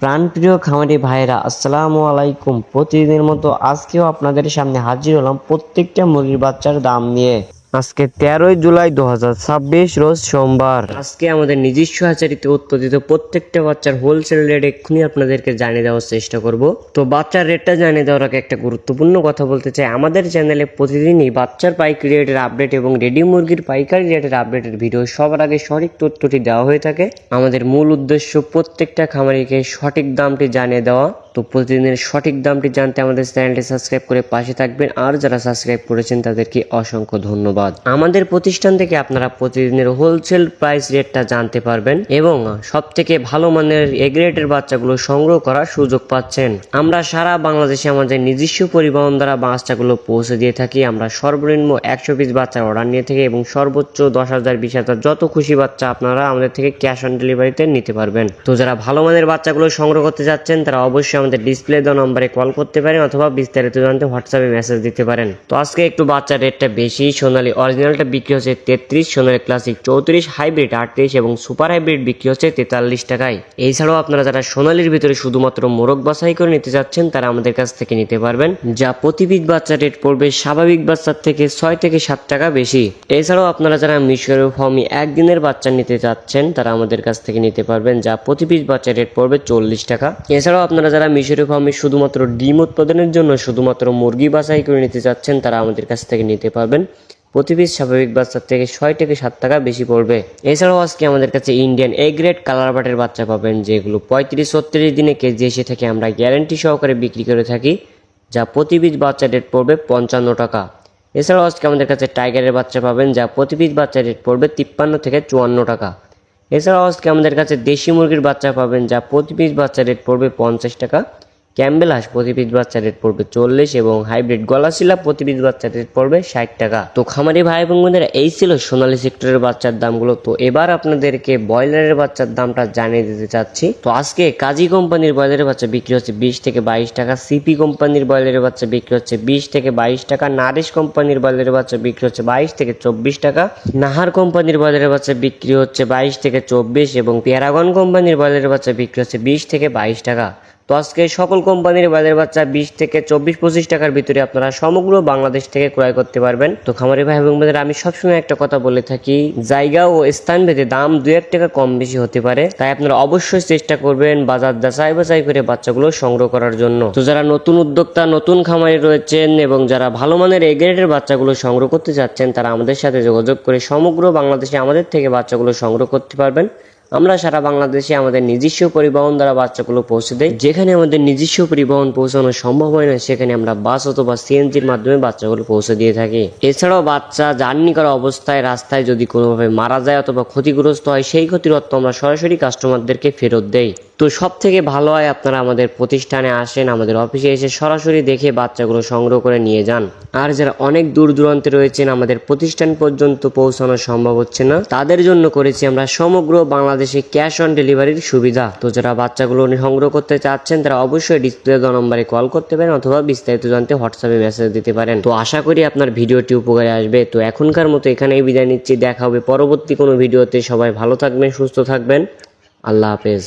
প্রাণপ্রিয় খামারি ভাইরা আসসালামু আলাইকুম। প্রতিদিনের মতো আজকেও আপনাদের সামনে হাজির হলাম প্রত্যেকটা মুরগির বাচ্চার দাম নিয়ে। আজকে 13ই জুলাই 2026 রোজ সোমবার। আজকে আমাদের নিজস্ব হ্যাচারিতে উৎপাদিত প্রত্যেকটা বাচ্চার হোলসেল রেট এক্ষুনি আপনাদেরকে জানিয়ে দেওয়ার চেষ্টা করব। তো বাচ্চার রেটটা জানিয়ে দেওয়ার আগে একটা গুরুত্বপূর্ণ কথা বলতে চাই, আমাদের চ্যানেলে প্রতিদিনই বাচ্চার পাইকারি রেটের আপডেট এবং রেডি মুরগির পাইকারি রেটের আপডেটের ভিডিও সবার আগে সঠিক তথ্যটি দেওয়া হয়ে থাকে। আমাদের মূল উদ্দেশ্য প্রত্যেকটা খামারিকে সঠিক দামটি জানিয়ে দেওয়া। তো প্রতিদিনের সঠিক দামটি জানতে আমাদের চ্যানেলটি সাবস্ক্রাইব করে পাশে থাকবেন, আর যারা সাবস্ক্রাইব করেছেন তাদেরকে অসংখ্য ধন্যবাদ। আমাদের প্রতিষ্ঠান থেকে আপনারা প্রতিদিনের হোলসেল প্রাইস রেটটা জানতে পারবেন এবং সবথেকে ভালো মানের এ গ্রেডের বাচ্চাগুলো সংগ্রহ করার সুযোগ পাচ্ছেন। আমরা সারা বাংলাদেশে আমাদের নিজস্ব পরিবহন দ্বারা বাচ্চাগুলো পৌঁছে দিয়ে থাকি। আমরা সর্বনিম্ন 100 পিস বাচ্চার অর্ডার নিয়ে থাকি এবং সর্বোচ্চ 10,000 20,000 যত খুশি বাচ্চা আপনারা আমাদের থেকে ক্যাশ অন ডেলিভারিতে নিতে পারবেন। তো যারা ভালো মানের বাচ্চাগুলো সংগ্রহ করতে যাচ্ছেন তারা অবশ্যই আমাদের ডিসপ্লে দেওয়া নম্বরে কল করতে পারেন অথবা বিস্তারিত জানতে হোয়াটসঅ্যাপে মেসেজ দিতে পারেন। তো আজকে একটু বাচ্চার রেটটা বেশি। সোনালী অরিজিনালটা বিক্রি হচ্ছে 33, সোনালী ক্লাসিক 34, হাইব্রিড 38 এবং সুপার হাইব্রিড বিক্রি হচ্ছে 43 টাকায়। এছাড়াও আপনারা যারা সোনালীর ভিতরে শুধুমাত্র মোরগ বাছাই করে নিতে যাচ্ছেন তারা আমাদের কাছ থেকে নিতে পারবেন, যা প্রতি পিস বাচ্চার রেট পড়বে স্বাভাবিক বাচ্চার থেকে 6 থেকে 7 টাকা বেশি। এছাড়াও আপনারা যারা মিশরীয় ফার্মি একদিনের বাচ্চা নিতে চাচ্ছেন তারা আমাদের কাছ থেকে নিতে পারবেন, যা প্রতি পিস বাচ্চার রেট পড়বে 40 টাকা। এছাড়াও আপনারা যারা মিশরীয় ফার্মে শুধুমাত্র ডিম উৎপাদনের জন্য শুধুমাত্র মুরগি বাছাই করে নিতে চাচ্ছেন তারা আমাদের কাছ থেকে নিতে পারবেন, প্রতি পিস স্বাভাবিক বাচ্চার থেকে 6 থেকে 7 টাকা বেশি পড়বে। এছাড়াও আজকে আমাদের কাছে ইন্ডিয়ান এ গ্রেড কালার বাটের বাচ্চা পাবেন, যেগুলো 35-36 দিনে কেজি এসে থেকে আমরা গ্যারান্টি সহকারে বিক্রি করে থাকি, যা প্রতি পিস বাচ্চার রেট পড়বে 55 টাকা। এছাড়াও আজকে আমাদের কাছে টাইগারের বাচ্চা পাবেন, যা প্রতি পিস বাচ্চার রেট পড়বে 53 থেকে 54 টাকা। এছাড়াও আজকে আমাদের কাছে দেশি মুরগির বাচ্চা পাবেন, যা প্রতি পিস বাচ্চার রেট পড়বে 50 টাকা। ক্যাম্বেল হাঁস প্রতি পিস বাচ্চার রেট পড়বে 40 এবং হাইব্রিড গলাশিলা প্রতি পিস বাচ্চার রেট পড়বে 60 টাকা। তো খামারি ভাই এবং বোনেরা, এই ছিল সোনালী সেক্টরের বাচ্চার দামগুলো। তো এবার আপনাদেরকে ব্রয়লারের বাচ্চার দামটা জানিয়ে দিতে চাচ্ছি। তো আজকে কাজী কোম্পানির ব্রয়লারের বাচ্চা বিক্রি হচ্ছে 20 থেকে 22 টাকা, সিপি কোম্পানির ব্রয়লারের বাচ্চা বিক্রি হচ্ছে 20 থেকে 22 টাকা, নারিশ কোম্পানির ব্রয়লারের বাচ্চা বিক্রি হচ্ছে 22 থেকে 24 টাকা, নাহার কোম্পানির ব্রয়লারের বাচ্চা বিক্রি হচ্ছে 22 থেকে 24 এবং প্যারাগন কোম্পানির ব্রয়লারের বাচ্চা বিক্রি হচ্ছে 20 থেকে 22 টাকা। তো আজকে সকল কোম্পানির ব্রয়লার বাচ্চা 20 থেকে 24-25 টাকার ভিতরে আপনারা সমগ্র বাংলাদেশ থেকে ক্রয় করতে পারবেন। তো খামারি ভাই এবং বোনেরা, আমি সবসময় একটা কথা বলে থাকি, জায়গা ও স্থান ভেদে দাম 2-1 টাকা কম বেশি হতে পারে, তাই আপনারা অবশ্যই চেষ্টা করবেন বাজার যাচাই বাছাই করে বাচ্চাগুলো সংগ্রহ করার জন্য। তো যারা নতুন উদ্যোক্তা, নতুন খামারি রয়েছেন এবং যারা ভালো মানের এ গ্রেডের বাচ্চাগুলো সংগ্রহ করতে চাচ্ছেন তারা আমাদের সাথে যোগাযোগ করে সমগ্র বাংলাদেশে আমাদের থেকে বাচ্চাগুলো সংগ্রহ করতে পারবেন। আমরা সারা বাংলাদেশে আমাদের নিজস্ব পরিবহন দ্বারা বাচ্চাগুলো পৌঁছে দেই। যেখানে আমাদের নিজস্ব পরিবহন পৌঁছানো সম্ভব হয় না সেখানে আমরা বাস অথবা সিএনজির মাধ্যমে বাচ্চাগুলো পৌঁছে দিয়ে থাকি। এছাড়াও বাচ্চা জার্নি করা অবস্থায় রাস্তায় যদি কোনোভাবে মারা যায় অথবা ক্ষতিগ্রস্ত হয়, সেই ক্ষতির অর্থ আমরা সরাসরি কাস্টমারদেরকে ফেরত দেই। তো সব থেকে ভালো হয় আপনারা আমাদের প্রতিষ্ঠানে আসেন, আমাদের অফিসে এসে সরাসরি দেখে বাচ্চাগুলো সংগ্রহ করে নিয়ে যান। আর যারা অনেক দূর দূরান্তে রয়েছেন, আমাদের প্রতিষ্ঠান পর্যন্ত পৌঁছানো সম্ভব হচ্ছে না, তাদের জন্য করেছি আমরা সমগ্র বাংলাদেশে ক্যাশ অন ডেলিভারির সুবিধা। তো যারা বাচ্চাগুলো সংগ্রহ করতে চাচ্ছেন তারা অবশ্যই ডিসপ্লে দেওয়া নম্বরে কল করতে পারেন অথবা বিস্তারিত জানতে হোয়াটসঅ্যাপে মেসেজ দিতে পারেন। তো আশা করি আপনার ভিডিওটি উপকারে আসবে। তো এখনকার মতো এখানেই বিদায় নিচ্ছি, দেখা হবে পরবর্তী কোনো ভিডিওতে। সবাই ভালো থাকবেন, সুস্থ থাকবেন, আল্লাহ হাফেজ।